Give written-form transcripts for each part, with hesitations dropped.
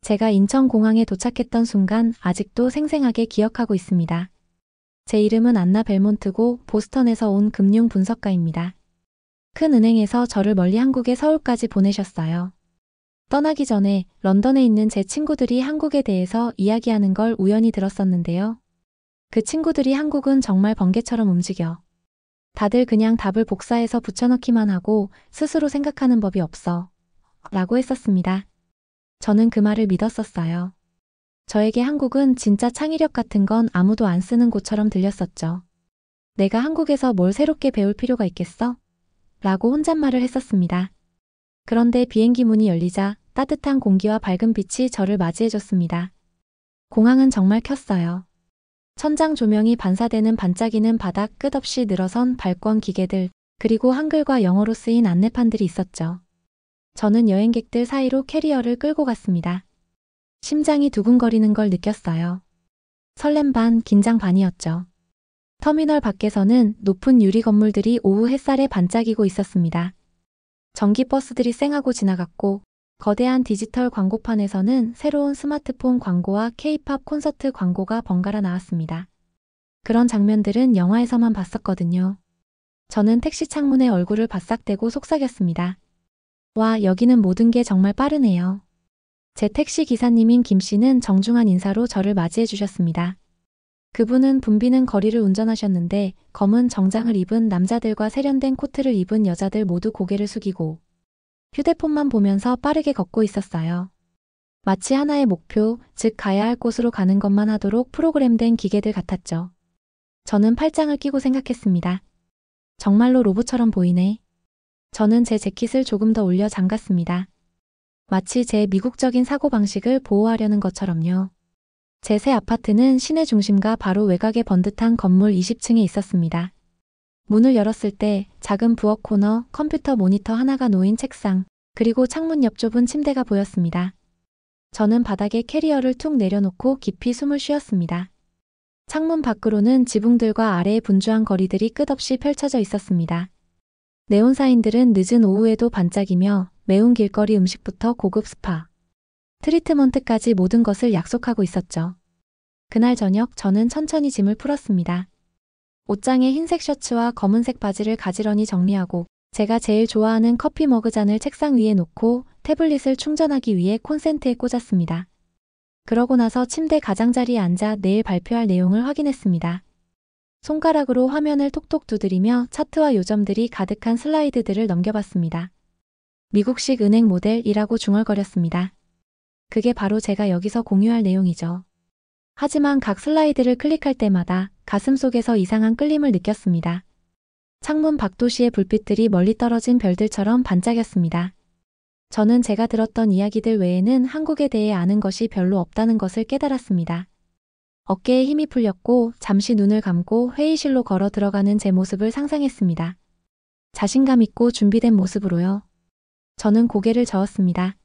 제가 인천공항에 도착했던 순간 아직도 생생하게 기억하고 있습니다. 제 이름은 안나 벨몬트고 보스턴에서 온 금융 분석가입니다. 큰 은행에서 저를 멀리 한국의 서울까지 보내셨어요. 떠나기 전에 런던에 있는 제 친구들이 한국에 대해서 이야기하는 걸 우연히 들었었는데요. 그 친구들이 한국은 정말 번개처럼 움직여. 다들 그냥 답을 복사해서 붙여넣기만 하고 스스로 생각하는 법이 없어. 라고 했었습니다. 저는 그 말을 믿었었어요. 저에게 한국은 진짜 창의력 같은 건 아무도 안 쓰는 곳처럼 들렸었죠. 내가 한국에서 뭘 새롭게 배울 필요가 있겠어? 라고 혼잣말을 했었습니다. 그런데 비행기 문이 열리자 따뜻한 공기와 밝은 빛이 저를 맞이해줬습니다. 공항은 정말 켰어요. 천장 조명이 반사되는 반짝이는 바닥, 끝없이 늘어선 발권 기계들, 그리고 한글과 영어로 쓰인 안내판들이 있었죠. 저는 여행객들 사이로 캐리어를 끌고 갔습니다. 심장이 두근거리는 걸 느꼈어요. 설렘 반, 긴장 반이었죠. 터미널 밖에서는 높은 유리 건물들이 오후 햇살에 반짝이고 있었습니다. 전기버스들이 쌩하고 지나갔고 거대한 디지털 광고판에서는 새로운 스마트폰 광고와 K-팝 콘서트 광고가 번갈아 나왔습니다. 그런 장면들은 영화에서만 봤었거든요. 저는 택시 창문에 얼굴을 바싹 대고 속삭였습니다. 와, 여기는 모든 게 정말 빠르네요. 제 택시 기사님인 김 씨는 정중한 인사로 저를 맞이해 주셨습니다. 그분은 붐비는 거리를 운전하셨는데 검은 정장을 입은 남자들과 세련된 코트를 입은 여자들 모두 고개를 숙이고 휴대폰만 보면서 빠르게 걷고 있었어요. 마치 하나의 목표, 즉 가야 할 곳으로 가는 것만 하도록 프로그램된 기계들 같았죠. 저는 팔짱을 끼고 생각했습니다. 정말로 로봇처럼 보이네. 저는 제 재킷을 조금 더 올려 잠갔습니다. 마치 제 미국적인 사고방식을 보호하려는 것처럼요. 제 새 아파트는 시내 중심과 바로 외곽의 번듯한 건물 20층에 있었습니다. 문을 열었을 때 작은 부엌 코너, 컴퓨터 모니터 하나가 놓인 책상, 그리고 창문 옆 좁은 침대가 보였습니다. 저는 바닥에 캐리어를 툭 내려놓고 깊이 숨을 쉬었습니다. 창문 밖으로는 지붕들과 아래의 분주한 거리들이 끝없이 펼쳐져 있었습니다. 네온사인들은 늦은 오후에도 반짝이며 매운 길거리 음식부터 고급 스파, 트리트먼트까지 모든 것을 약속하고 있었죠. 그날 저녁 저는 천천히 짐을 풀었습니다. 옷장에 흰색 셔츠와 검은색 바지를 가지런히 정리하고 제가 제일 좋아하는 커피 머그잔을 책상 위에 놓고 태블릿을 충전하기 위해 콘센트에 꽂았습니다. 그러고 나서 침대 가장자리에 앉아 내일 발표할 내용을 확인했습니다. 손가락으로 화면을 톡톡 두드리며 차트와 요점들이 가득한 슬라이드들을 넘겨봤습니다. 미국식 은행 모델이라고 중얼거렸습니다. 그게 바로 제가 여기서 공유할 내용이죠. 하지만 각 슬라이드를 클릭할 때마다 가슴속에서 이상한 끌림을 느꼈습니다. 창문 밖 도시의 불빛들이 멀리 떨어진 별들처럼 반짝였습니다. 저는 제가 들었던 이야기들 외에는 한국에 대해 아는 것이 별로 없다는 것을 깨달았습니다. 어깨에 힘이 풀렸고 잠시 눈을 감고 회의실로 걸어 들어가는 제 모습을 상상했습니다. 자신감 있고 준비된 모습으로요. 저는 고개를 저었습니다.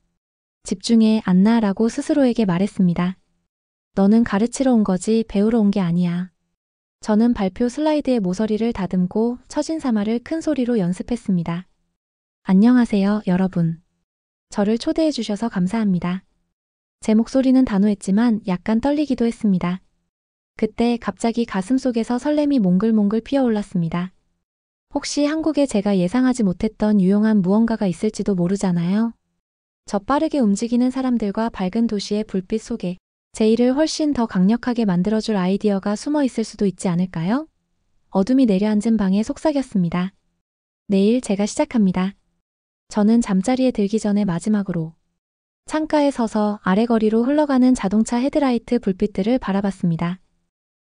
집중해, 안나라고 스스로에게 말했습니다. 너는 가르치러 온 거지 배우러 온 게 아니야. 저는 발표 슬라이드에 모서리를 다듬고 처진사마를 큰 소리로 연습했습니다. 안녕하세요, 여러분. 저를 초대해 주셔서 감사합니다. 제 목소리는 단호했지만 약간 떨리기도 했습니다. 그때 갑자기 가슴속에서 설렘이 몽글몽글 피어올랐습니다. 혹시 한국에 제가 예상하지 못했던 유용한 무언가가 있을지도 모르잖아요. 저 빠르게 움직이는 사람들과 밝은 도시의 불빛 속에 제 일을 훨씬 더 강력하게 만들어줄 아이디어가 숨어 있을 수도 있지 않을까요? 어둠이 내려앉은 방에 속삭였습니다. 내일 제가 시작합니다. 저는 잠자리에 들기 전에 마지막으로 창가에 서서 아래 거리로 흘러가는 자동차 헤드라이트 불빛들을 바라봤습니다.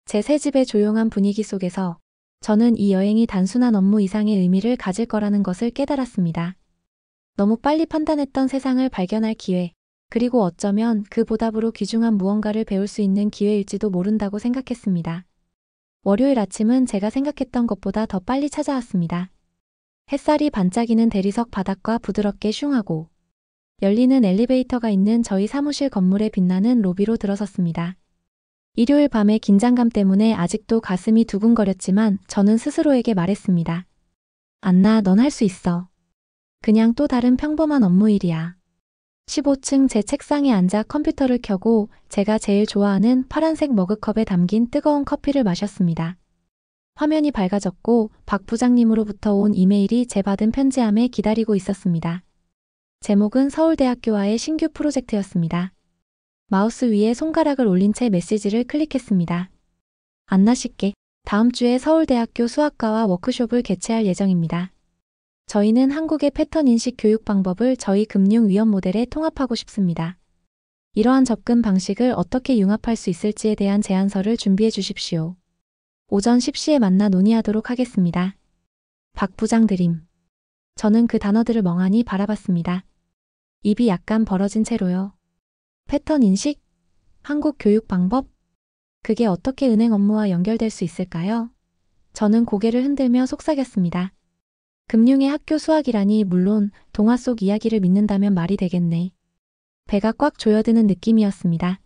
제 새 집의 조용한 분위기 속에서 저는 이 여행이 단순한 업무 이상의 의미를 가질 거라는 것을 깨달았습니다. 너무 빨리 판단했던 세상을 발견할 기회, 그리고 어쩌면 그 보답으로 귀중한 무언가를 배울 수 있는 기회일지도 모른다고 생각했습니다. 월요일 아침은 제가 생각했던 것보다 더 빨리 찾아왔습니다. 햇살이 반짝이는 대리석 바닥과 부드럽게 슝하고 열리는 엘리베이터가 있는 저희 사무실 건물의 빛나는 로비로 들어섰습니다. 일요일 밤의 긴장감 때문에 아직도 가슴이 두근거렸지만 저는 스스로에게 말했습니다. 안나, 넌 할 수 있어. 그냥 또 다른 평범한 업무 일이야. 15층 제 책상에 앉아 컴퓨터를 켜고 제가 제일 좋아하는 파란색 머그컵에 담긴 뜨거운 커피를 마셨습니다. 화면이 밝아졌고 박 부장님으로부터 온 이메일이 제 받은 편지함에 기다리고 있었습니다. 제목은 서울대학교와의 신규 프로젝트였습니다. 마우스 위에 손가락을 올린 채 메시지를 클릭했습니다. 안나 씨께 다음 주에 서울대학교 수학과와 워크숍을 개최할 예정입니다. 저희는 한국의 패턴 인식 교육 방법을 저희 금융 위험 모델에 통합하고 싶습니다. 이러한 접근 방식을 어떻게 융합할 수 있을지에 대한 제안서를 준비해 주십시오. 오전 10시에 만나 논의하도록 하겠습니다. 박 부장 드림. 저는 그 단어들을 멍하니 바라봤습니다. 입이 약간 벌어진 채로요. 패턴 인식? 한국 교육 방법? 그게 어떻게 은행 업무와 연결될 수 있을까요? 저는 고개를 흔들며 속삭였습니다. 금융의 학교 수학이라니 물론 동화 속 이야기를 믿는다면 말이 되겠네. 배가 꽉 조여드는 느낌이었습니다.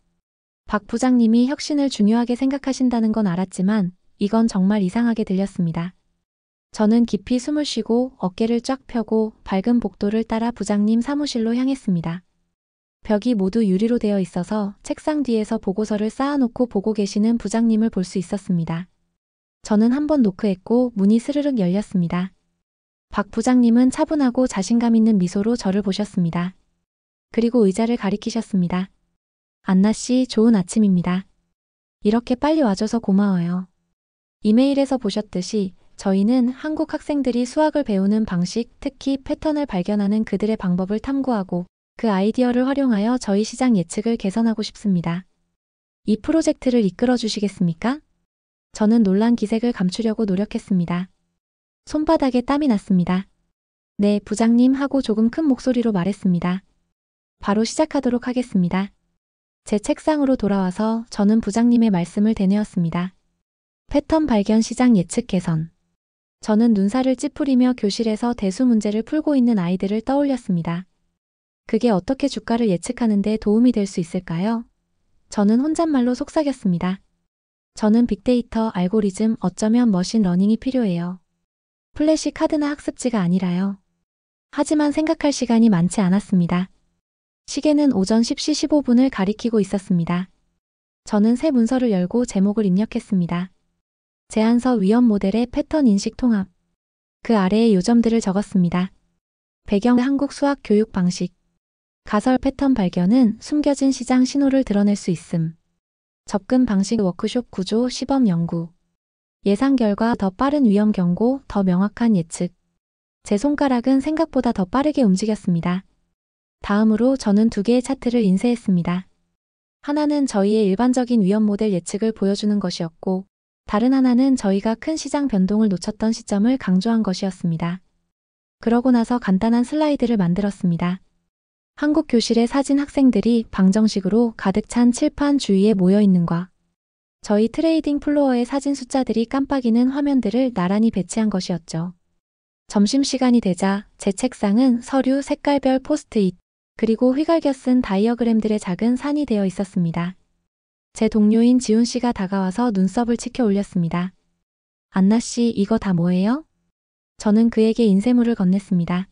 박 부장님이 혁신을 중요하게 생각하신다는 건 알았지만 이건 정말 이상하게 들렸습니다. 저는 깊이 숨을 쉬고 어깨를 쫙 펴고 밝은 복도를 따라 부장님 사무실로 향했습니다. 벽이 모두 유리로 되어 있어서 책상 뒤에서 보고서를 쌓아놓고 보고 계시는 부장님을 볼 수 있었습니다. 저는 한번 노크했고 문이 스르륵 열렸습니다. 박 부장님은 차분하고 자신감 있는 미소로 저를 보셨습니다. 그리고 의자를 가리키셨습니다. 안나 씨, 좋은 아침입니다. 이렇게 빨리 와줘서 고마워요. 이메일에서 보셨듯이 저희는 한국 학생들이 수학을 배우는 방식, 특히 패턴을 발견하는 그들의 방법을 탐구하고 그 아이디어를 활용하여 저희 시장 예측을 개선하고 싶습니다. 이 프로젝트를 이끌어 주시겠습니까? 저는 놀란 기색을 감추려고 노력했습니다. 손바닥에 땀이 났습니다. 네, 부장님 하고 조금 큰 목소리로 말했습니다. 바로 시작하도록 하겠습니다. 제 책상으로 돌아와서 저는 부장님의 말씀을 되뇌었습니다. 패턴 발견 시장 예측 개선. 저는 눈살을 찌푸리며 교실에서 대수 문제를 풀고 있는 아이들을 떠올렸습니다. 그게 어떻게 주가를 예측하는 데 도움이 될 수 있을까요? 저는 혼잣말로 속삭였습니다. 저는 빅데이터, 알고리즘, 어쩌면 머신러닝이 필요해요. 플래시 카드나 학습지가 아니라요. 하지만 생각할 시간이 많지 않았습니다. 시계는 오전 10시 15분을 가리키고 있었습니다. 저는 새 문서를 열고 제목을 입력했습니다. 제안서 위험 모델의 패턴 인식 통합. 그 아래에 요점들을 적었습니다. 배경 한국 수학 교육 방식. 가설 패턴 발견은 숨겨진 시장 신호를 드러낼 수 있음. 접근 방식 워크숍 구조 시범 연구. 예상 결과 더 빠른 위험 경고, 더 명확한 예측. 제 손가락은 생각보다 더 빠르게 움직였습니다. 다음으로 저는 두 개의 차트를 인쇄했습니다. 하나는 저희의 일반적인 위험 모델 예측을 보여주는 것이었고, 다른 하나는 저희가 큰 시장 변동을 놓쳤던 시점을 강조한 것이었습니다. 그러고 나서 간단한 슬라이드를 만들었습니다. 한국 교실의 사진 학생들이 방정식으로 가득 찬 칠판 주위에 모여있는과 저희 트레이딩 플로어의 사진 숫자들이 깜빡이는 화면들을 나란히 배치한 것이었죠. 점심시간이 되자 제 책상은 서류 색깔별 포스트잇 그리고 휘갈겨 쓴 다이어그램들의 작은 산이 되어 있었습니다. 제 동료인 지훈 씨가 다가와서 눈썹을 치켜 올렸습니다. 안나 씨, 이거 다 뭐예요? 저는 그에게 인쇄물을 건넸습니다.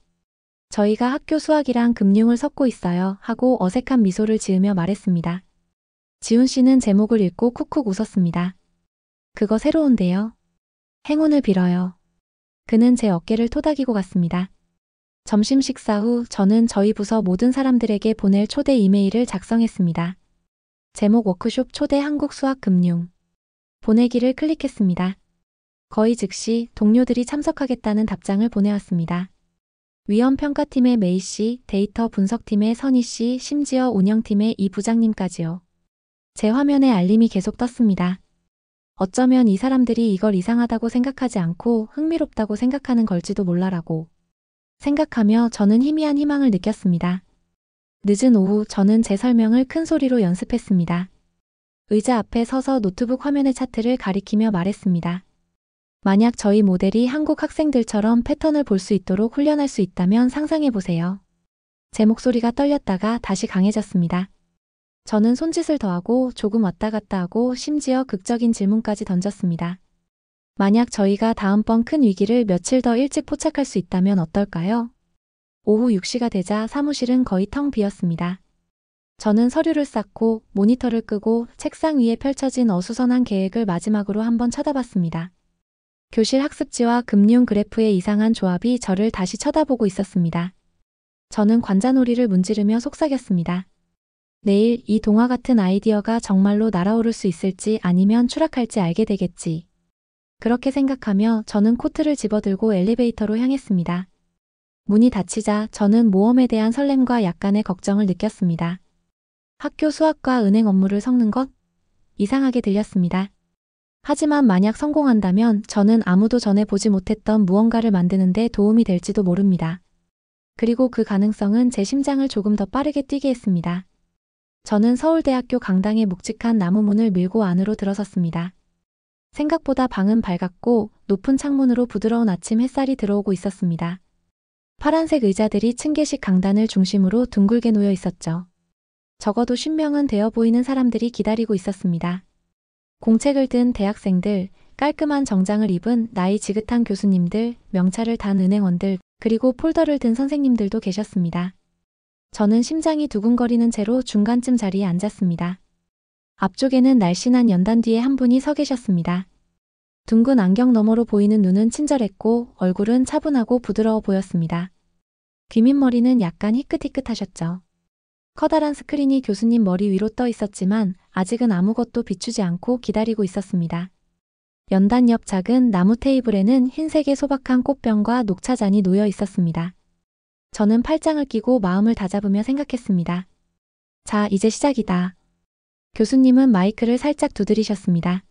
저희가 학교 수학이랑 금융을 섞고 있어요 하고 어색한 미소를 지으며 말했습니다. 지훈 씨는 제목을 읽고 쿡쿡 웃었습니다. 그거 새로운데요. 행운을 빌어요. 그는 제 어깨를 토닥이고 갔습니다. 점심 식사 후 저는 저희 부서 모든 사람들에게 보낼 초대 이메일을 작성했습니다. 제목 워크숍 초대 한국 수학 금융. 보내기를 클릭했습니다. 거의 즉시 동료들이 참석하겠다는 답장을 보내왔습니다. 위험평가팀의 메이 씨, 데이터 분석팀의 선희 씨, 심지어 운영팀의 이 부장님까지요. 제 화면에 알림이 계속 떴습니다. 어쩌면 이 사람들이 이걸 이상하다고 생각하지 않고 흥미롭다고 생각하는 걸지도 몰라라고 생각하며 저는 희미한 희망을 느꼈습니다. 늦은 오후 저는 제 설명을 큰 소리로 연습했습니다. 의자 앞에 서서 노트북 화면의 차트를 가리키며 말했습니다. 만약 저희 모델이 한국 학생들처럼 패턴을 볼 수 있도록 훈련할 수 있다면 상상해보세요. 제 목소리가 떨렸다가 다시 강해졌습니다. 저는 손짓을 더하고 조금 왔다 갔다 하고 심지어 극적인 질문까지 던졌습니다. 만약 저희가 다음번 큰 위기를 며칠 더 일찍 포착할 수 있다면 어떨까요? 오후 6시가 되자 사무실은 거의 텅 비었습니다. 저는 서류를 쌓고 모니터를 끄고 책상 위에 펼쳐진 어수선한 계획을 마지막으로 한번 쳐다봤습니다. 교실 학습지와 금융 그래프의 이상한 조합이 저를 다시 쳐다보고 있었습니다. 저는 관자놀이를 문지르며 속삭였습니다. 내일 이 동화 같은 아이디어가 정말로 날아오를 수 있을지 아니면 추락할지 알게 되겠지. 그렇게 생각하며 저는 코트를 집어들고 엘리베이터로 향했습니다. 문이 닫히자 저는 모험에 대한 설렘과 약간의 걱정을 느꼈습니다. 학교 수학과 은행 업무를 섞는 것? 이상하게 들렸습니다. 하지만 만약 성공한다면 저는 아무도 전에 보지 못했던 무언가를 만드는 데 도움이 될지도 모릅니다. 그리고 그 가능성은 제 심장을 조금 더 빠르게 뛰게 했습니다. 저는 서울대학교 강당의 묵직한 나무 문을 밀고 안으로 들어섰습니다. 생각보다 방은 밝았고 높은 창문으로 부드러운 아침 햇살이 들어오고 있었습니다. 파란색 의자들이 층계식 강단을 중심으로 둥글게 놓여 있었죠. 적어도 10명은 되어 보이는 사람들이 기다리고 있었습니다. 공책을 든 대학생들, 깔끔한 정장을 입은 나이 지긋한 교수님들, 명찰을 단 은행원들, 그리고 폴더를 든 선생님들도 계셨습니다. 저는 심장이 두근거리는 채로 중간쯤 자리에 앉았습니다. 앞쪽에는 날씬한 연단 뒤에 한 분이 서 계셨습니다. 둥근 안경 너머로 보이는 눈은 친절했고 얼굴은 차분하고 부드러워 보였습니다. 귀밑머리는 약간 희끗희끗하셨죠. 커다란 스크린이 교수님 머리 위로 떠 있었지만 아직은 아무것도 비추지 않고 기다리고 있었습니다. 연단 옆 작은 나무 테이블에는 흰색의 소박한 꽃병과 녹차잔이 놓여 있었습니다. 저는 팔짱을 끼고 마음을 다잡으며 생각했습니다. 자, 이제 시작이다. 교수님은 마이크를 살짝 두드리셨습니다.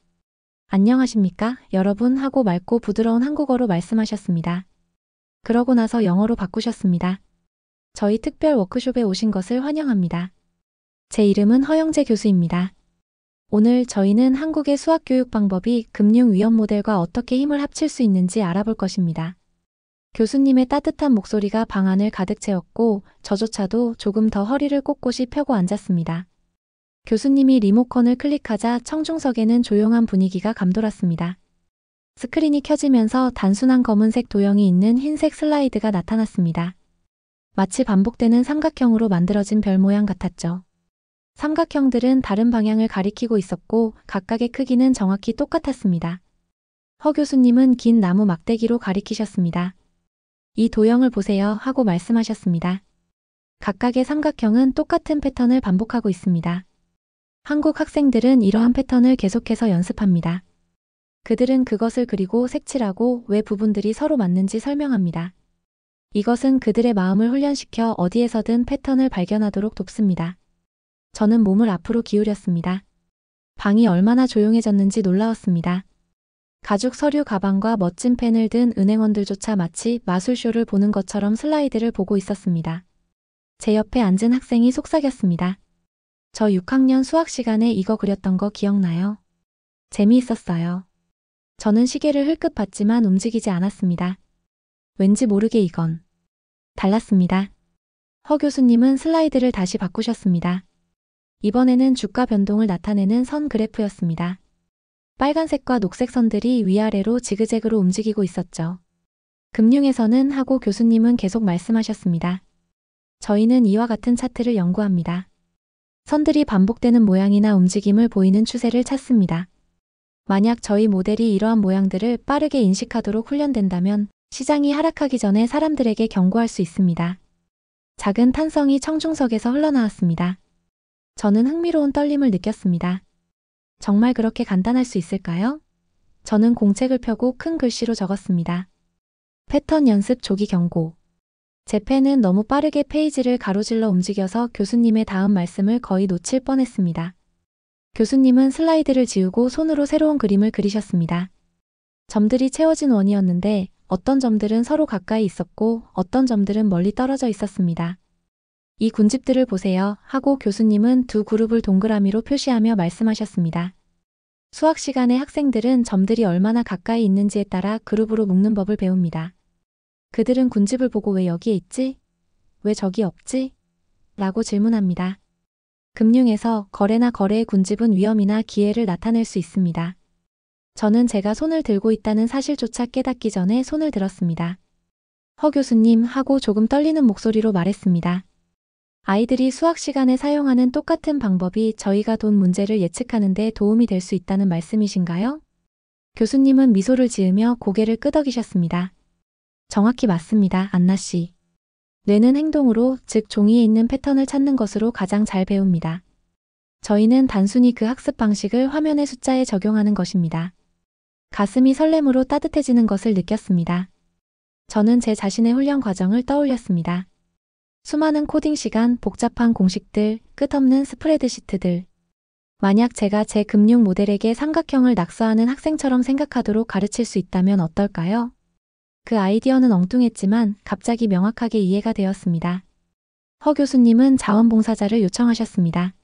안녕하십니까, 여러분 하고 맑고 부드러운 한국어로 말씀하셨습니다. 그러고 나서 영어로 바꾸셨습니다. 저희 특별 워크숍에 오신 것을 환영합니다. 제 이름은 허영재 교수입니다. 오늘 저희는 한국의 수학교육 방법이 금융위험 모델과 어떻게 힘을 합칠 수 있는지 알아볼 것입니다. 교수님의 따뜻한 목소리가 방 안을 가득 채웠고 저조차도 조금 더 허리를 꼿꼿이 펴고 앉았습니다. 교수님이 리모컨을 클릭하자 청중석에는 조용한 분위기가 감돌았습니다. 스크린이 켜지면서 단순한 검은색 도형이 있는 흰색 슬라이드가 나타났습니다. 마치 반복되는 삼각형으로 만들어진 별 모양 같았죠. 삼각형들은 다른 방향을 가리키고 있었고 각각의 크기는 정확히 똑같았습니다. 허 교수님은 긴 나무 막대기로 가리키셨습니다. 이 도형을 보세요 하고 말씀하셨습니다. 각각의 삼각형은 똑같은 패턴을 반복하고 있습니다. 한국 학생들은 이러한 패턴을 계속해서 연습합니다. 그들은 그것을 그리고 색칠하고 왜 부분들이 서로 맞는지 설명합니다. 이것은 그들의 마음을 훈련시켜 어디에서든 패턴을 발견하도록 돕습니다. 저는 몸을 앞으로 기울였습니다. 방이 얼마나 조용해졌는지 놀라웠습니다. 가죽 서류 가방과 멋진 펜을 든 은행원들조차 마치 마술쇼를 보는 것처럼 슬라이드를 보고 있었습니다. 제 옆에 앉은 학생이 속삭였습니다. 저 6학년 수학 시간에 이거 그렸던 거 기억나요? 재미있었어요. 저는 시계를 흘끗 봤지만 움직이지 않았습니다. 왠지 모르게 이건 달랐습니다. 허 교수님은 슬라이드를 다시 바꾸셨습니다. 이번에는 주가 변동을 나타내는 선 그래프였습니다. 빨간색과 녹색 선들이 위아래로 지그재그로 움직이고 있었죠. 금융에서는 하고 교수님은 계속 말씀하셨습니다. 저희는 이와 같은 차트를 연구합니다. 선들이 반복되는 모양이나 움직임을 보이는 추세를 찾습니다. 만약 저희 모델이 이러한 모양들을 빠르게 인식하도록 훈련된다면 시장이 하락하기 전에 사람들에게 경고할 수 있습니다. 작은 탄성이 청중석에서 흘러나왔습니다. 저는 흥미로운 떨림을 느꼈습니다. 정말 그렇게 간단할 수 있을까요? 저는 공책을 펴고 큰 글씨로 적었습니다. 패턴 연습 조기 경고. 제 펜은 너무 빠르게 페이지를 가로질러 움직여서 교수님의 다음 말씀을 거의 놓칠 뻔했습니다. 교수님은 슬라이드를 지우고 손으로 새로운 그림을 그리셨습니다. 점들이 채워진 원이었는데 어떤 점들은 서로 가까이 있었고 어떤 점들은 멀리 떨어져 있었습니다. 이 군집들을 보세요 하고 교수님은 두 그룹을 동그라미로 표시하며 말씀하셨습니다. 수학 시간에 학생들은 점들이 얼마나 가까이 있는지에 따라 그룹으로 묶는 법을 배웁니다. 그들은 군집을 보고 왜 여기에 있지? 왜 저기 없지? 라고 질문합니다. 금융에서 거래나 거래의 군집은 위험이나 기회를 나타낼 수 있습니다. 저는 제가 손을 들고 있다는 사실조차 깨닫기 전에 손을 들었습니다. 허 교수님 하고 조금 떨리는 목소리로 말했습니다. 아이들이 수학 시간에 사용하는 똑같은 방법이 저희가 돈 문제를 예측하는 데 도움이 될 수 있다는 말씀이신가요? 교수님은 미소를 지으며 고개를 끄덕이셨습니다. 정확히 맞습니다, 안나 씨. 뇌는 행동으로, 즉 종이에 있는 패턴을 찾는 것으로 가장 잘 배웁니다. 저희는 단순히 그 학습 방식을 화면의 숫자에 적용하는 것입니다. 가슴이 설렘으로 따뜻해지는 것을 느꼈습니다. 저는 제 자신의 훈련 과정을 떠올렸습니다. 수많은 코딩 시간, 복잡한 공식들, 끝없는 스프레드시트들. 만약 제가 제 금융 모델에게 삼각형을 낙서하는 학생처럼 생각하도록 가르칠 수 있다면 어떨까요? 그 아이디어는 엉뚱했지만 갑자기 명확하게 이해가 되었습니다. 허 교수님은 자원봉사자를 요청하셨습니다.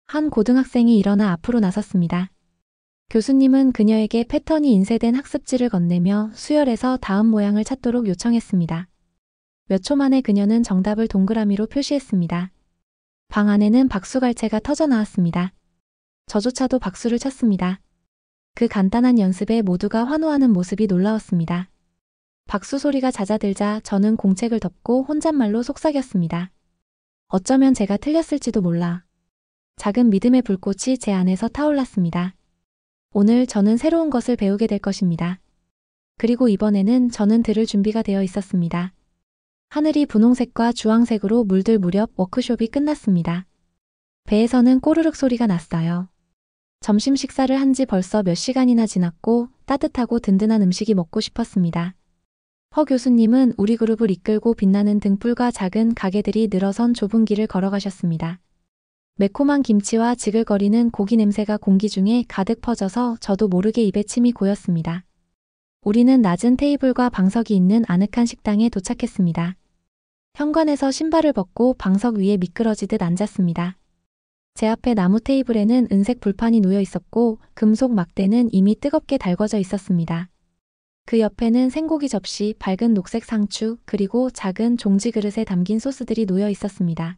한 고등학생이 일어나 앞으로 나섰습니다. 교수님은 그녀에게 패턴이 인쇄된 학습지를 건네며 수열에서 다음 모양을 찾도록 요청했습니다. 몇 초 만에 그녀는 정답을 동그라미로 표시했습니다. 방 안에는 박수갈채가 터져 나왔습니다. 저조차도 박수를 쳤습니다. 그 간단한 연습에 모두가 환호하는 모습이 놀라웠습니다. 박수 소리가 잦아들자 저는 공책을 덮고 혼잣말로 속삭였습니다. 어쩌면 제가 틀렸을지도 몰라. 작은 믿음의 불꽃이 제 안에서 타올랐습니다. 오늘 저는 새로운 것을 배우게 될 것입니다. 그리고 이번에는 저는 들을 준비가 되어 있었습니다. 하늘이 분홍색과 주황색으로 물들 무렵 워크숍이 끝났습니다. 배에서는 꼬르륵 소리가 났어요. 점심 식사를 한 지 벌써 몇 시간이나 지났고 따뜻하고 든든한 음식이 먹고 싶었습니다. 허 교수님은 우리 그룹을 이끌고 빛나는 등불과 작은 가게들이 늘어선 좁은 길을 걸어가셨습니다. 매콤한 김치와 지글거리는 고기 냄새가 공기 중에 가득 퍼져서 저도 모르게 입에 침이 고였습니다. 우리는 낮은 테이블과 방석이 있는 아늑한 식당에 도착했습니다. 현관에서 신발을 벗고 방석 위에 미끄러지듯 앉았습니다. 제 앞에 나무 테이블에는 은색 불판이 놓여 있었고 금속 막대는 이미 뜨겁게 달궈져 있었습니다. 그 옆에는 생고기 접시, 밝은 녹색 상추, 그리고 작은 종지 그릇에 담긴 소스들이 놓여 있었습니다.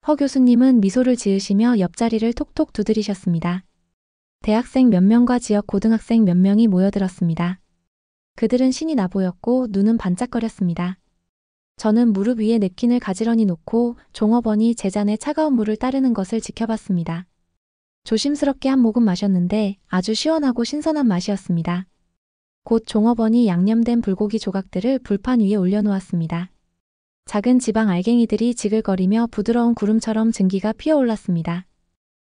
허 교수님은 미소를 지으시며 옆자리를 톡톡 두드리셨습니다. 대학생 몇 명과 지역 고등학생 몇 명이 모여들었습니다. 그들은 신이 나 보였고 눈은 반짝거렸습니다. 저는 무릎 위에 냅킨을 가지런히 놓고 종업원이 제 잔에 차가운 물을 따르는 것을 지켜봤습니다. 조심스럽게 한 모금 마셨는데 아주 시원하고 신선한 맛이었습니다. 곧 종업원이 양념된 불고기 조각들을 불판 위에 올려놓았습니다. 작은 지방 알갱이들이 지글거리며 부드러운 구름처럼 증기가 피어올랐습니다.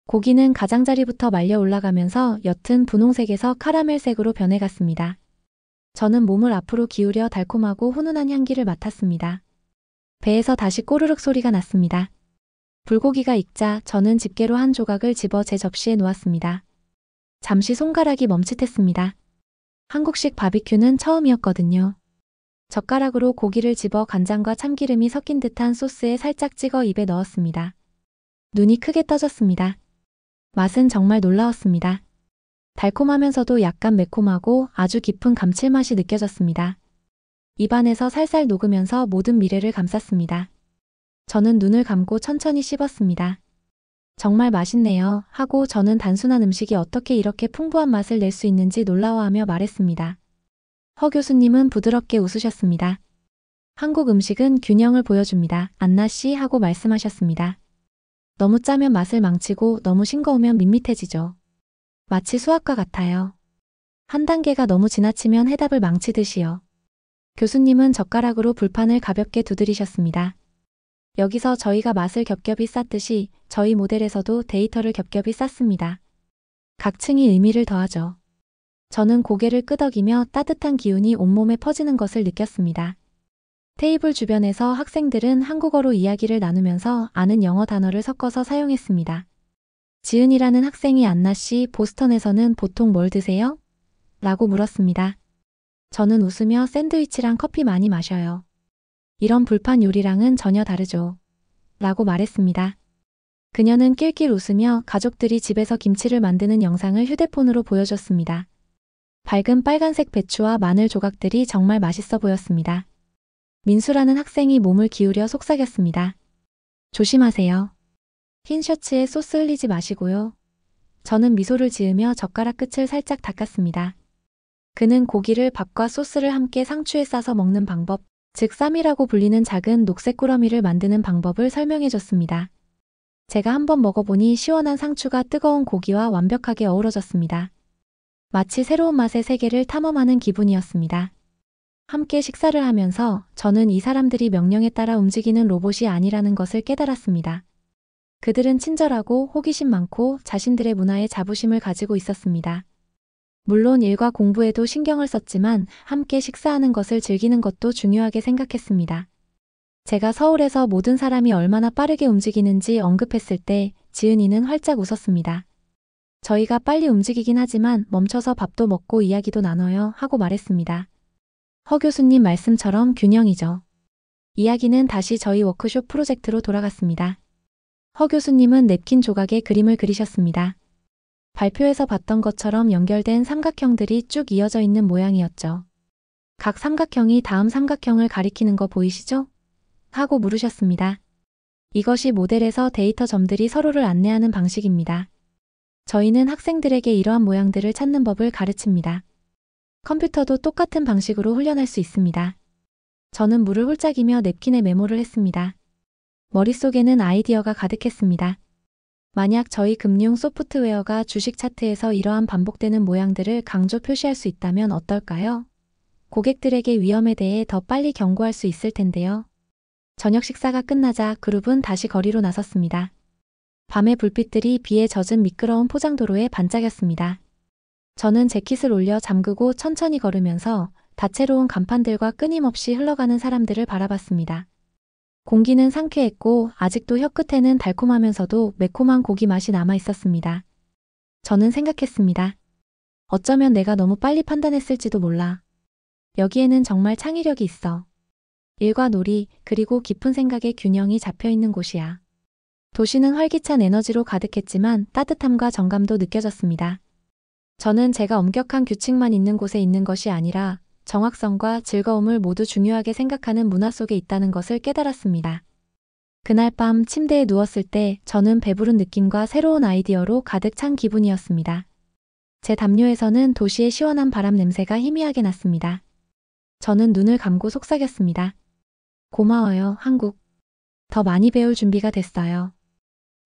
고기는 가장자리부터 말려 올라가면서 옅은 분홍색에서 카라멜색으로 변해갔습니다. 저는 몸을 앞으로 기울여 달콤하고 훈훈한 향기를 맡았습니다. 배에서 다시 꼬르륵 소리가 났습니다. 불고기가 익자 저는 집게로 한 조각을 집어 제 접시에 놓았습니다. 잠시 손가락이 멈칫했습니다. 한국식 바비큐는 처음이었거든요. 젓가락으로 고기를 집어 간장과 참기름이 섞인 듯한 소스에 살짝 찍어 입에 넣었습니다. 눈이 크게 떠졌습니다. 맛은 정말 놀라웠습니다. 달콤하면서도 약간 매콤하고 아주 깊은 감칠맛이 느껴졌습니다. 입안에서 살살 녹으면서 모든 미래를 감쌌습니다. 저는 눈을 감고 천천히 씹었습니다. 정말 맛있네요 하고 저는 단순한 음식이 어떻게 이렇게 풍부한 맛을 낼 수 있는지 놀라워하며 말했습니다. 허 교수님은 부드럽게 웃으셨습니다. 한국 음식은 균형을 보여줍니다. 안나 씨 하고 말씀하셨습니다. 너무 짜면 맛을 망치고 너무 싱거우면 밋밋해지죠. 마치 수학과 같아요. 한 단계가 너무 지나치면 해답을 망치듯이요. 교수님은 젓가락으로 불판을 가볍게 두드리셨습니다. 여기서 저희가 맛을 겹겹이 쌓듯이 저희 모델에서도 데이터를 겹겹이 쌓습니다. 각 층이 의미를 더하죠. 저는 고개를 끄덕이며 따뜻한 기운이 온몸에 퍼지는 것을 느꼈습니다. 테이블 주변에서 학생들은 한국어로 이야기를 나누면서 아는 영어 단어를 섞어서 사용했습니다. 지은이라는 학생이 안나 씨, 보스턴에서는 보통 뭘 드세요? 라고 물었습니다. 저는 웃으며 샌드위치랑 커피 많이 마셔요. 이런 불판 요리랑은 전혀 다르죠. 라고 말했습니다. 그녀는 낄낄 웃으며 가족들이 집에서 김치를 만드는 영상을 휴대폰으로 보여줬습니다. 밝은 빨간색 배추와 마늘 조각들이 정말 맛있어 보였습니다. 민수라는 학생이 몸을 기울여 속삭였습니다. 조심하세요. 흰 셔츠에 소스 흘리지 마시고요. 저는 미소를 지으며 젓가락 끝을 살짝 닦았습니다. 그는 고기를 밥과 소스를 함께 상추에 싸서 먹는 방법, 즉 쌈이라고 불리는 작은 녹색 꾸러미를 만드는 방법을 설명해 줬습니다. 제가 한번 먹어보니 시원한 상추가 뜨거운 고기와 완벽하게 어우러졌습니다. 마치 새로운 맛의 세계를 탐험하는 기분이었습니다. 함께 식사를 하면서 저는 이 사람들이 명령에 따라 움직이는 로봇이 아니라는 것을 깨달았습니다. 그들은 친절하고 호기심 많고 자신들의 문화에 자부심을 가지고 있었습니다. 물론 일과 공부에도 신경을 썼지만 함께 식사하는 것을 즐기는 것도 중요하게 생각했습니다. 제가 서울에서 모든 사람이 얼마나 빠르게 움직이는지 언급했을 때 지은이는 활짝 웃었습니다. 저희가 빨리 움직이긴 하지만 멈춰서 밥도 먹고 이야기도 나눠요 하고 말했습니다. 허 교수님 말씀처럼 균형이죠. 이야기는 다시 저희 워크숍 프로젝트로 돌아갔습니다. 허 교수님은 냅킨 조각에 그림을 그리셨습니다. 발표에서 봤던 것처럼 연결된 삼각형들이 쭉 이어져 있는 모양이었죠. 각 삼각형이 다음 삼각형을 가리키는 거 보이시죠? 하고 물으셨습니다. 이것이 모델에서 데이터 점들이 서로를 안내하는 방식입니다. 저희는 학생들에게 이러한 모양들을 찾는 법을 가르칩니다. 컴퓨터도 똑같은 방식으로 훈련할 수 있습니다. 저는 물을 홀짝이며 냅킨에 메모를 했습니다. 머릿속에는 아이디어가 가득했습니다. 만약 저희 금융 소프트웨어가 주식 차트에서 이러한 반복되는 모양들을 강조 표시할 수 있다면 어떨까요? 고객들에게 위험에 대해 더 빨리 경고할 수 있을 텐데요. 저녁 식사가 끝나자 그룹은 다시 거리로 나섰습니다. 밤의 불빛들이 비에 젖은 미끄러운 포장도로에 반짝였습니다. 저는 재킷을 올려 잠그고 천천히 걸으면서 다채로운 간판들과 끊임없이 흘러가는 사람들을 바라봤습니다. 공기는 상쾌했고 아직도 혀끝에는 달콤하면서도 매콤한 고기 맛이 남아 있었습니다. 저는 생각했습니다. 어쩌면 내가 너무 빨리 판단했을지도 몰라. 여기에는 정말 창의력이 있어. 일과 놀이, 그리고 깊은 생각의 균형이 잡혀 있는 곳이야. 도시는 활기찬 에너지로 가득했지만 따뜻함과 정감도 느껴졌습니다. 저는 제가 엄격한 규칙만 있는 곳에 있는 것이 아니라 정확성과 즐거움을 모두 중요하게 생각하는 문화 속에 있다는 것을 깨달았습니다. 그날 밤 침대에 누웠을 때 저는 배부른 느낌과 새로운 아이디어로 가득 찬 기분이었습니다. 제 담요에서는 도시의 시원한 바람 냄새가 희미하게 났습니다. 저는 눈을 감고 속삭였습니다. 고마워요, 한국. 더 많이 배울 준비가 됐어요.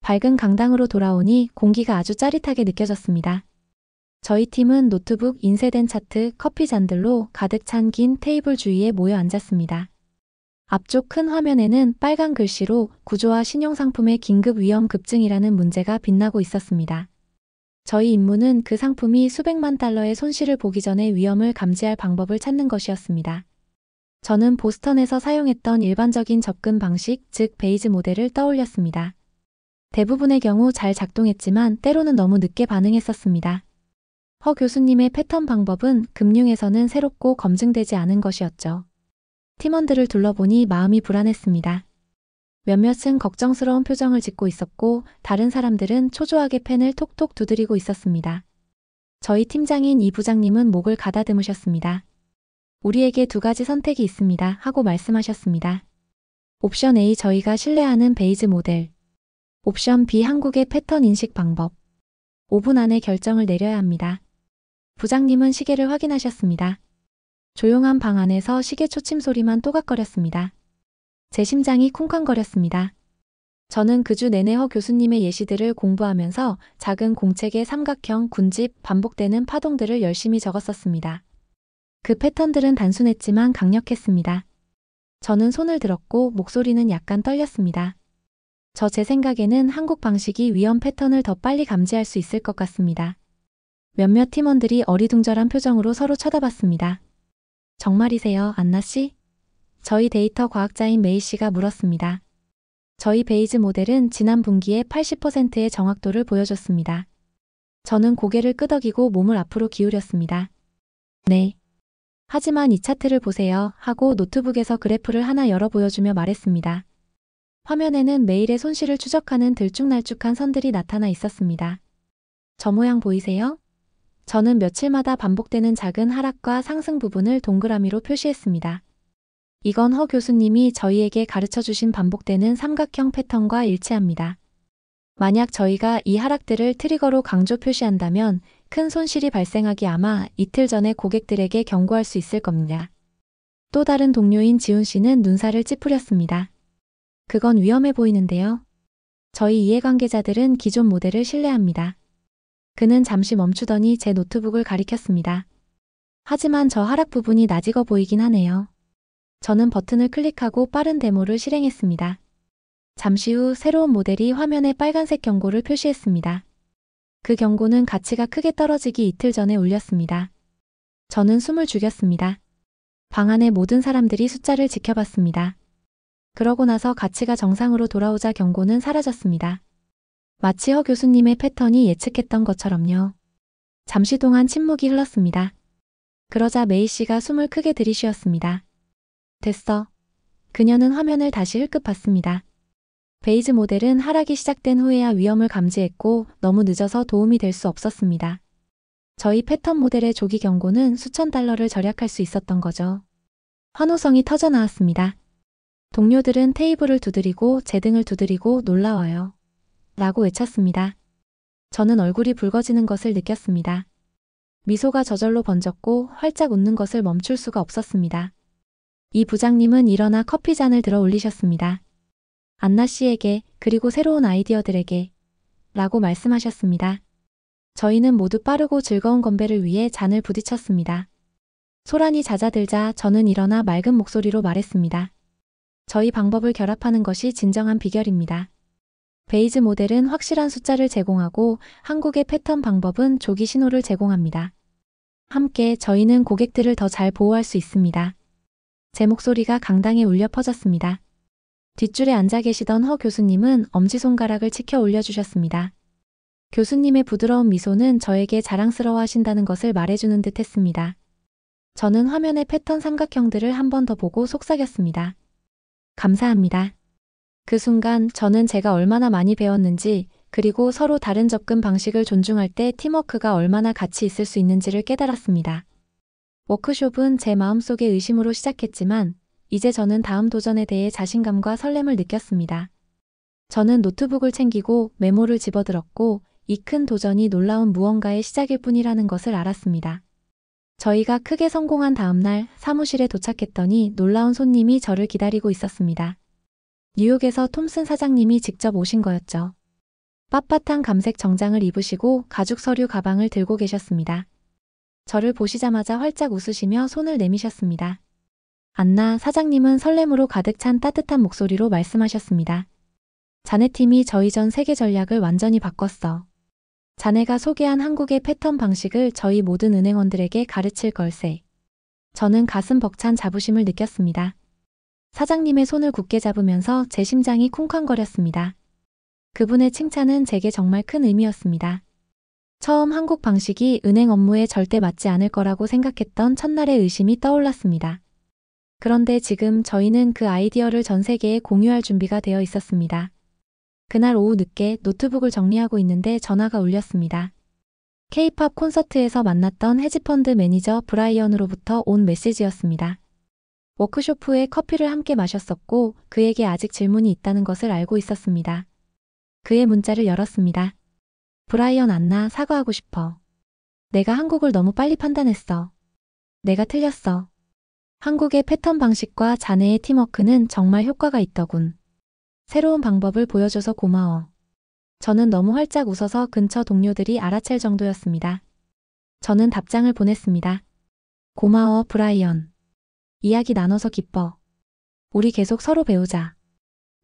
밝은 강당으로 돌아오니 공기가 아주 짜릿하게 느껴졌습니다. 저희 팀은 노트북, 인쇄된 차트, 커피 잔들로 가득 찬 긴 테이블 주위에 모여 앉았습니다. 앞쪽 큰 화면에는 빨간 글씨로 구조화 신용상품의 긴급 위험 급증이라는 문제가 빛나고 있었습니다. 저희 임무는 그 상품이 수백만 달러의 손실을 보기 전에 위험을 감지할 방법을 찾는 것이었습니다. 저는 보스턴에서 사용했던 일반적인 접근 방식, 즉 베이즈 모델을 떠올렸습니다. 대부분의 경우 잘 작동했지만 때로는 너무 늦게 반응했었습니다. 허 교수님의 패턴 방법은 금융에서는 새롭고 검증되지 않은 것이었죠. 팀원들을 둘러보니 마음이 불안했습니다. 몇몇은 걱정스러운 표정을 짓고 있었고 다른 사람들은 초조하게 펜을 톡톡 두드리고 있었습니다. 저희 팀장인 이 부장님은 목을 가다듬으셨습니다. 우리에게 두 가지 선택이 있습니다 하고 말씀하셨습니다. 옵션 A 저희가 신뢰하는 베이즈 모델. 옵션 B 한국의 패턴 인식 방법. 5분 안에 결정을 내려야 합니다. 부장님은 시계를 확인하셨습니다. 조용한 방 안에서 시계 초침 소리만 또각거렸습니다. 제 심장이 쿵쾅거렸습니다. 저는 그 주 내내 허 교수님의 예시들을 공부하면서 작은 공책의 삼각형, 군집, 반복되는 파동들을 열심히 적었었습니다. 그 패턴들은 단순했지만 강력했습니다. 저는 손을 들었고 목소리는 약간 떨렸습니다. 제 생각에는 한국 방식이 위험 패턴을 더 빨리 감지할 수 있을 것 같습니다. 몇몇 팀원들이 어리둥절한 표정으로 서로 쳐다봤습니다. 정말이세요, 안나 씨? 저희 데이터 과학자인 메이 씨가 물었습니다. 저희 베이즈 모델은 지난 분기에 80%의 정확도를 보여줬습니다. 저는 고개를 끄덕이고 몸을 앞으로 기울였습니다. 네. 하지만 이 차트를 보세요 하고 노트북에서 그래프를 하나 열어 보여주며 말했습니다. 화면에는 매일의 손실을 추적하는 들쭉날쭉한 선들이 나타나 있었습니다. 저 모양 보이세요? 저는 며칠마다 반복되는 작은 하락과 상승 부분을 동그라미로 표시했습니다. 이건 허 교수님이 저희에게 가르쳐주신 반복되는 삼각형 패턴과 일치합니다. 만약 저희가 이 하락들을 트리거로 강조 표시한다면 큰 손실이 발생하기 아마 이틀 전에 고객들에게 경고할 수 있을 겁니다. 또 다른 동료인 지훈 씨는 눈살을 찌푸렸습니다. 그건 위험해 보이는데요. 저희 이해관계자들은 기존 모델을 신뢰합니다. 그는 잠시 멈추더니 제 노트북을 가리켰습니다. 하지만 저 하락 부분이 낯익어 보이긴 하네요. 저는 버튼을 클릭하고 빠른 데모를 실행했습니다. 잠시 후 새로운 모델이 화면에 빨간색 경고를 표시했습니다. 그 경고는 가치가 크게 떨어지기 이틀 전에 울렸습니다. 저는 숨을 죽였습니다. 방 안의 모든 사람들이 숫자를 지켜봤습니다. 그러고 나서 가치가 정상으로 돌아오자 경고는 사라졌습니다. 마치 허 교수님의 패턴이 예측했던 것처럼요. 잠시 동안 침묵이 흘렀습니다. 그러자 메이 씨가 숨을 크게 들이쉬었습니다. 됐어. 그녀는 화면을 다시 흘끗 봤습니다. 베이즈 모델은 하락이 시작된 후에야 위험을 감지했고 너무 늦어서 도움이 될 수 없었습니다. 저희 패턴 모델의 조기 경고는 수천 달러를 절약할 수 있었던 거죠. 환호성이 터져 나왔습니다. 동료들은 테이블을 두드리고 제 등을 두드리고 놀라워요. 라고 외쳤습니다. 저는 얼굴이 붉어지는 것을 느꼈습니다. 미소가 저절로 번졌고 활짝 웃는 것을 멈출 수가 없었습니다. 이 부장님은 일어나 커피잔을 들어 올리셨습니다. 안나 씨에게 그리고 새로운 아이디어들에게 라고 말씀하셨습니다. 저희는 모두 빠르고 즐거운 건배를 위해 잔을 부딪혔습니다. 소란이 잦아들자 저는 일어나 맑은 목소리로 말했습니다. 저희 방법을 결합하는 것이 진정한 비결입니다. 베이즈 모델은 확실한 숫자를 제공하고 한국의 패턴 방법은 조기 신호를 제공합니다. 함께 저희는 고객들을 더 잘 보호할 수 있습니다. 제 목소리가 강당에 울려 퍼졌습니다. 뒷줄에 앉아 계시던 허 교수님은 엄지손가락을 치켜 올려주셨습니다. 교수님의 부드러운 미소는 저에게 자랑스러워 하신다는 것을 말해주는 듯 했습니다. 저는 화면의 패턴 삼각형들을 한 번 더 보고 속삭였습니다. 감사합니다. 그 순간 저는 제가 얼마나 많이 배웠는지 그리고 서로 다른 접근 방식을 존중할 때 팀워크가 얼마나 가치 있을 수 있는지를 깨달았습니다. 워크숍은 제 마음속의 의심으로 시작했지만 이제 저는 다음 도전에 대해 자신감과 설렘을 느꼈습니다. 저는 노트북을 챙기고 메모를 집어들었고 이 큰 도전이 놀라운 무언가의 시작일 뿐이라는 것을 알았습니다. 저희가 크게 성공한 다음 날 사무실에 도착했더니 놀라운 손님이 저를 기다리고 있었습니다. 뉴욕에서 톰슨 사장님이 직접 오신 거였죠. 빳빳한 감색 정장을 입으시고 가죽 서류 가방을 들고 계셨습니다. 저를 보시자마자 활짝 웃으시며 손을 내미셨습니다. 안나 사장님은 설렘으로 가득 찬 따뜻한 목소리로 말씀하셨습니다. 자네 팀이 저희 전 세계 전략을 완전히 바꿨어. 자네가 소개한 한국의 패턴 방식을 저희 모든 은행원들에게 가르칠 걸세. 저는 가슴 벅찬 자부심을 느꼈습니다. 사장님의 손을 굳게 잡으면서 제 심장이 쿵쾅거렸습니다. 그분의 칭찬은 제게 정말 큰 의미였습니다. 처음 한국 방식이 은행 업무에 절대 맞지 않을 거라고 생각했던 첫날의 의심이 떠올랐습니다. 그런데 지금 저희는 그 아이디어를 전 세계에 공유할 준비가 되어 있었습니다. 그날 오후 늦게 노트북을 정리하고 있는데 전화가 울렸습니다. K-팝 콘서트에서 만났던 헤지펀드 매니저 브라이언으로부터 온 메시지였습니다. 워크숍 후에 커피를 함께 마셨었고 그에게 아직 질문이 있다는 것을 알고 있었습니다. 그의 문자를 열었습니다. 브라이언 안나 사과하고 싶어. 내가 한국을 너무 빨리 판단했어. 내가 틀렸어. 한국의 패턴 방식과 자네의 팀워크는 정말 효과가 있더군. 새로운 방법을 보여줘서 고마워. 저는 너무 활짝 웃어서 근처 동료들이 알아챌 정도였습니다. 저는 답장을 보냈습니다. 고마워, 브라이언. 이야기 나눠서 기뻐. 우리 계속 서로 배우자.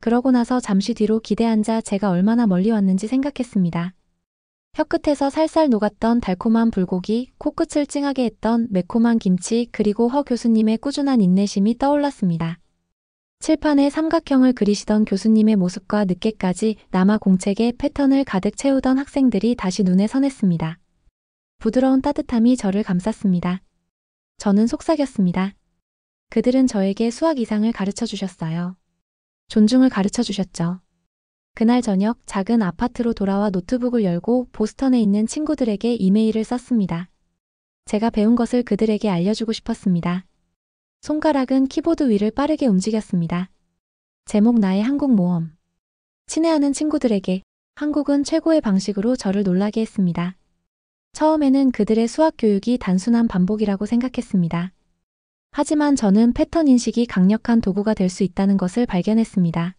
그러고 나서 잠시 뒤로 기대 앉아 제가 얼마나 멀리 왔는지 생각했습니다. 혀끝에서 살살 녹았던 달콤한 불고기, 코끝을 찡하게 했던 매콤한 김치, 그리고 허 교수님의 꾸준한 인내심이 떠올랐습니다. 칠판에 삼각형을 그리시던 교수님의 모습과 늦게까지 남아 공책에 패턴을 가득 채우던 학생들이 다시 눈에 선했습니다. 부드러운 따뜻함이 저를 감쌌습니다. 저는 속삭였습니다. 그들은 저에게 수학 이상을 가르쳐 주셨어요. 존중을 가르쳐 주셨죠. 그날 저녁 작은 아파트로 돌아와 노트북을 열고 보스턴에 있는 친구들에게 이메일을 썼습니다. 제가 배운 것을 그들에게 알려주고 싶었습니다. 손가락은 키보드 위를 빠르게 움직였습니다. 제목 나의 한국 모험. 친애하는 친구들에게 한국은 최고의 방식으로 저를 놀라게 했습니다. 처음에는 그들의 수학 교육이 단순한 반복이라고 생각했습니다. 하지만 저는 패턴 인식이 강력한 도구가 될 수 있다는 것을 발견했습니다.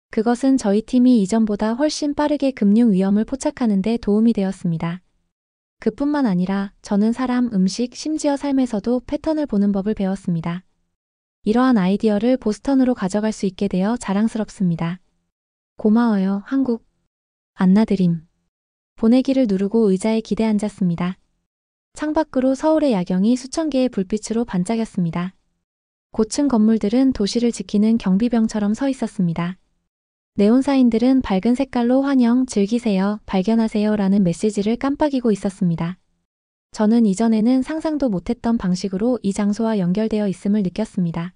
그것은 저희 팀이 이전보다 훨씬 빠르게 금융 위험을 포착하는 데 도움이 되었습니다. 그뿐만 아니라 저는 사람, 음식, 심지어 삶에서도 패턴을 보는 법을 배웠습니다. 이러한 아이디어를 보스턴으로 가져갈 수 있게 되어 자랑스럽습니다. 고마워요, 한국. 안나드림. 보내기를 누르고 의자에 기대 앉았습니다. 창밖으로 서울의 야경이 수천 개의 불빛으로 반짝였습니다. 고층 건물들은 도시를 지키는 경비병처럼 서 있었습니다. 네온사인들은 밝은 색깔로 환영, 즐기세요, 발견하세요 라는 메시지를 깜빡이고 있었습니다. 저는 이전에는 상상도 못했던 방식으로 이 장소와 연결되어 있음을 느꼈습니다.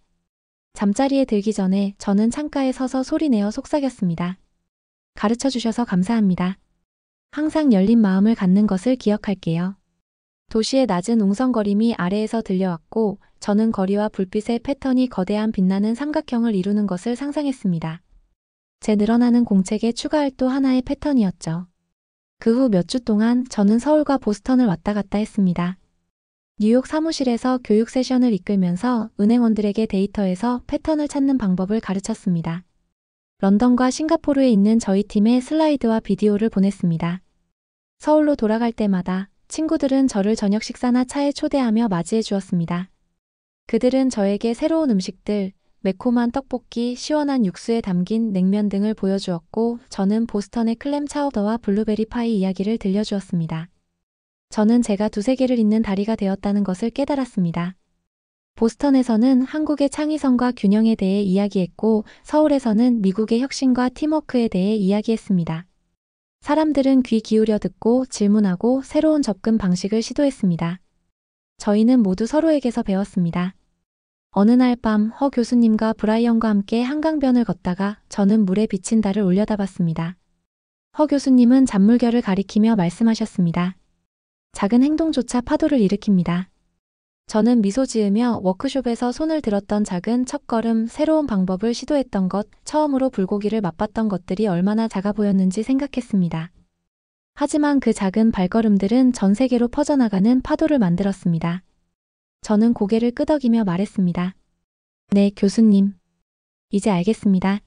잠자리에 들기 전에 저는 창가에 서서 소리내어 속삭였습니다. 가르쳐 주셔서 감사합니다. 항상 열린 마음을 갖는 것을 기억할게요. 도시의 낮은 웅성거림이 아래에서 들려왔고 저는 거리와 불빛의 패턴이 거대한 빛나는 삼각형을 이루는 것을 상상했습니다. 제 늘어나는 공책의 추가할 또 하나의 패턴이었죠. 그 후 몇 주 동안 저는 서울과 보스턴을 왔다 갔다 했습니다. 뉴욕 사무실에서 교육 세션을 이끌면서 은행원들에게 데이터에서 패턴을 찾는 방법을 가르쳤습니다. 런던과 싱가포르에 있는 저희 팀에 슬라이드와 비디오를 보냈습니다. 서울로 돌아갈 때마다 친구들은 저를 저녁 식사나 차에 초대하며 맞이해 주었습니다. 그들은 저에게 새로운 음식들, 매콤한 떡볶이, 시원한 육수에 담긴 냉면 등을 보여주었고 저는 보스턴의 클램 차우더와 블루베리 파이 이야기를 들려주었습니다. 저는 제가 두세 개를 잇는 다리가 되었다는 것을 깨달았습니다. 보스턴에서는 한국의 창의성과 균형에 대해 이야기했고 서울에서는 미국의 혁신과 팀워크에 대해 이야기했습니다. 사람들은 귀 기울여 듣고 질문하고 새로운 접근 방식을 시도했습니다. 저희는 모두 서로에게서 배웠습니다. 어느 날 밤 허 교수님과 브라이언과 함께 한강변을 걷다가 저는 물에 비친 달을 올려다봤습니다. 허 교수님은 잔물결을 가리키며 말씀하셨습니다. 작은 행동조차 파도를 일으킵니다. 저는 미소 지으며 워크숍에서 손을 들었던 작은 첫걸음, 새로운 방법을 시도했던 것, 처음으로 불고기를 맛봤던 것들이 얼마나 작아 보였는지 생각했습니다. 하지만 그 작은 발걸음들은 전 세계로 퍼져나가는 파도를 만들었습니다. 저는 고개를 끄덕이며 말했습니다. 네, 교수님. 이제 알겠습니다.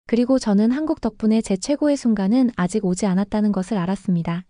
그리고 저는 한국 덕분에 제 최고의 순간은 아직 오지 않았다는 것을 알았습니다.